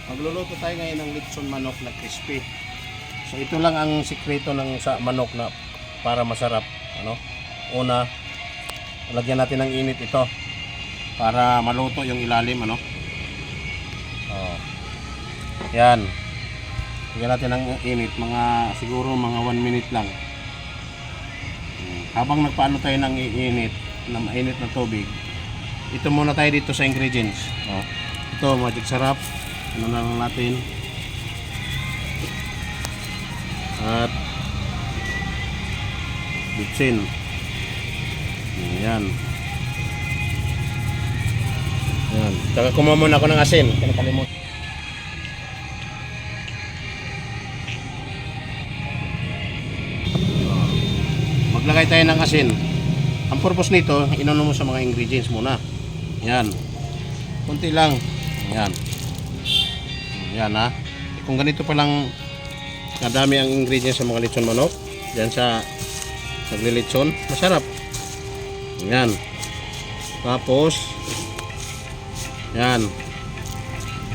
Magluluto tayo ngayon ng lechon manok na crispy. So ito lang ang sikreto ng sa manok na para masarap. Ano? Una, lagyan natin ng init ito para maluto yung ilalim. Ano? Oh. Yan. Lagyan natin ng init, siguro mga 1 minute lang. Habang nagpaano tayo ng init, na mainit na tubig, ito muna tayo dito sa ingredients. Oh. Ito, magic sarap. Ano na lang natin. At bitsin. Yan. Yan. Saka kumuha muna ako ng asin. Kinakalimut. Maglagay tayo ng asin. Ang purpose nito, inuno mo sa mga ingredients muna. Yan. Kunti lang. Yan. Yan ha. Kung ganito pa lang kadami ang ingredients sa mga lechon manok, diyan sa naglilechon, masarap. Yan. Tapos yan.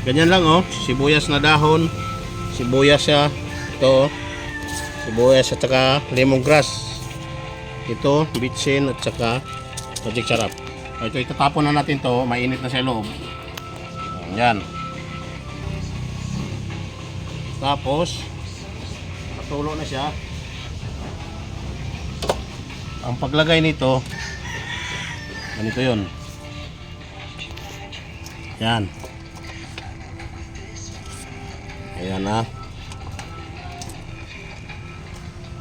Ganyan lang oh, sibuyas na dahon, sibuyas siya, ito, sibuyas at saka lemongrass. Ito, bitsin at saka magic sarap. Ito itatapon na natin to, mainit na sa loob. Yan. Tapos patulo na siya. Ang paglagay nito, ganito yun. Yan. Ayan ha.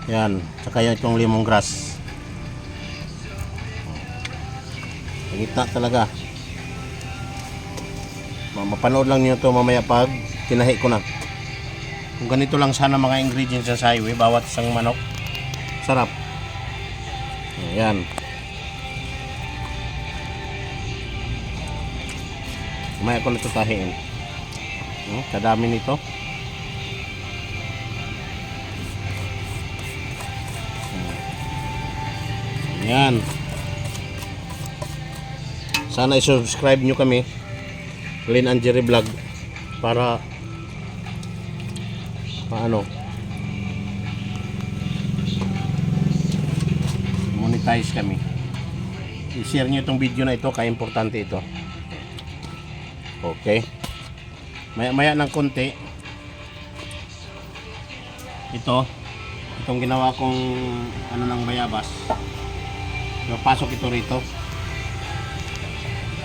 Yan. Saka yan itong lemongrass. Gitna talaga. Mapanood lang niyo to mamaya pag tinahi ko na. Kung ganito lang sana mga ingredients sa highway, bawat isang manok, sarap. Ayan. Mamaya ko na ito tahiin. Kadami nito. Ayan. Sana i-subscribe nyo kami, Lynn and Jerry Vlog, para paano monetize kami. I-share nyo itong video na ito, kaya importante ito. Okay, maya ng konti itong ginawa kong ano ng bayabas, napasok ito rito.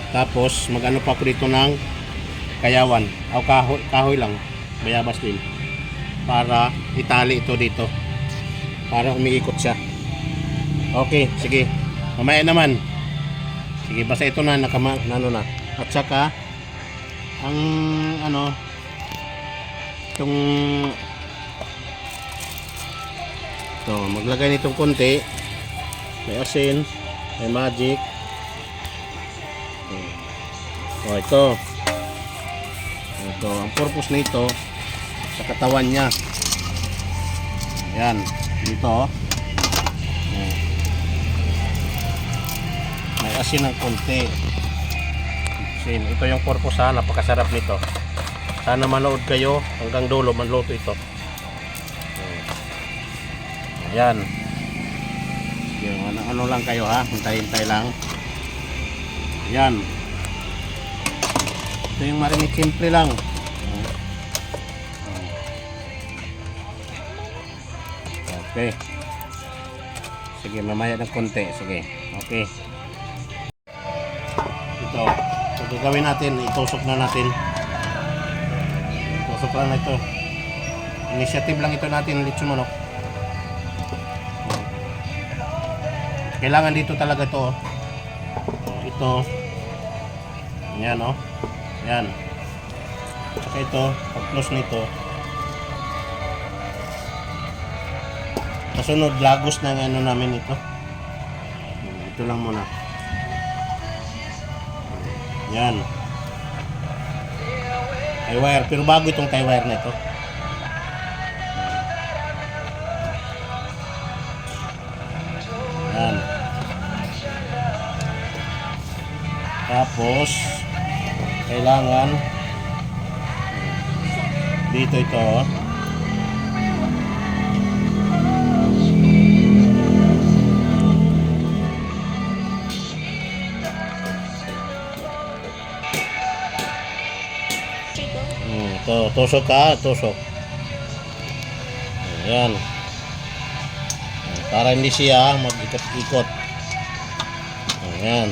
Tapos mag-ano pa ako dito ng kayawan o kahoy lang, bayabas din, para itali ito dito para umiikot siya. Okay, sige. Mamaya naman. Sige, basta ito na ano na. At saka ang ano itong ito, maglagay nitong konti. May asin, may magic. Oh, ito. Ito, ang purpose nito sa katawan niya. Ayan, dito. May asin ng konti. Asin. Ito yung purpose ha, napakasarap nito. Sana manood kayo hanggang dulo, manluto ito. Ayan. Yung ano lang kayo ha, hintay-hintay lang. Ayan. Ito yung marinate, simple lang. Okay. Sige, mamaya ng konti. Sige. Okay. Ito gagawin natin, itusok na natin. Itusok lang na ito. Initiative lang ito natin, lechon manok. Kailangan dito talaga ito. Ito. Yan o. Yan. Saka ito, pag-close nito. Kasunod, lagos ng ano namin ito. Ito lang muna. Yan. Tie wire. Pero bago itong tie wire na ito. Yan. Tapos kailangan Dito ito, oh. Ito, tusok ka, tusok. Ayan. Para hindi siya mag-ikot-ikot. Ayan.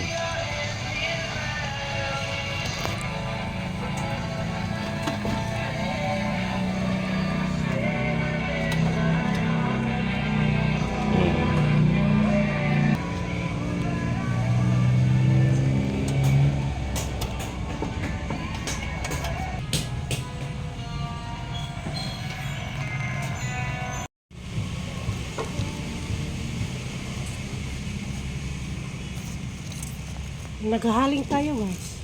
Naghahaling tayo guys.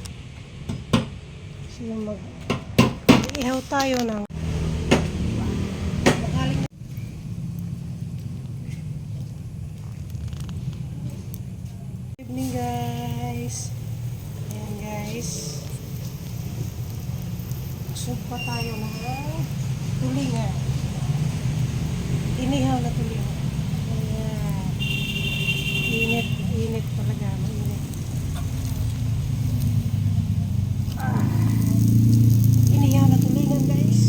Sino ihaw tayo ng naghahaling. Good evening guys. Ayan guys. Sugpa tayo ng tulingan. Inihaw na tulingan. Ayan. Init, init talaga. Mainit. Inihaw na tulingan guys.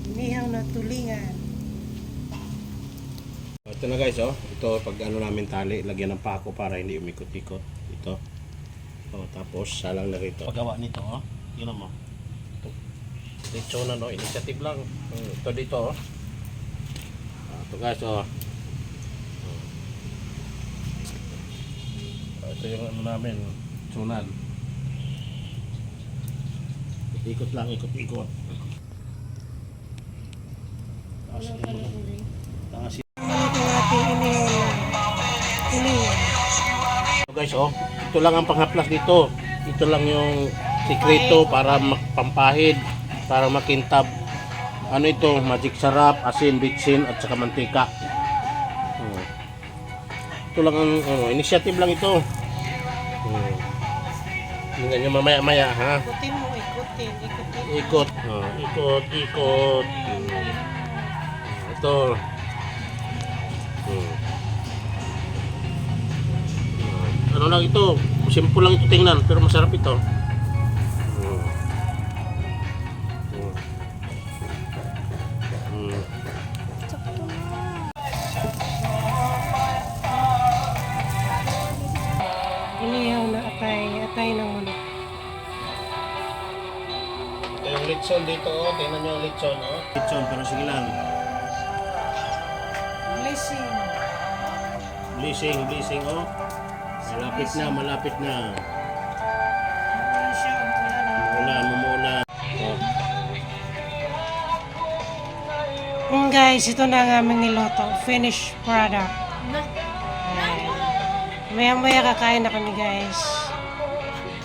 Inihaw na tulingan. Ito na guys, oh. Ito pag ano namin tali, lagyan ng pako para hindi umikot-ikot. Ito. Oh, tapos salang na rito. Paggawa nito, oh. Yun mo. Ito. Dito na, no. Initiative lang. Ito dito, oh. Ito guys, oh. Ito yung ano namin, sunan. Ikot lang, ikot-ikot. Tapos tapos Ito natin inihaw na tulingan. so guys, oh, ito lang ang panghaplas dito. Ito lang yung sikreto para pampahid, para makintab. Ano ito? Magic sarap, asin, bitsin, at saka mantika. Ito lang ang initiative lang ito. Tingnan nyo mamaya-maya, ha? Ikutin mo, ikutin, ikutin. Ikot. Ikot, ikot. Ito. Ano lang ito? Simple lang ito tingnan, pero masarap ito. Inihaw na atay ng manok. Ito yung litson dito, oh. Tingnan nyo yung litson, oh. Litson, pero sige lang. Blessing. Blessing, blessing, oh. Malapit na, malapit na. Wala siya, wala na. Mumula. Oh. Guys, ito na ang aming niloto. Finished product. Maya-maya kakain na kami guys.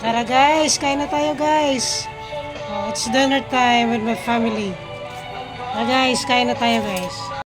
Tara guys, kain na tayo guys. Oh, it's dinner time with my family. Guys, kain na tayo guys.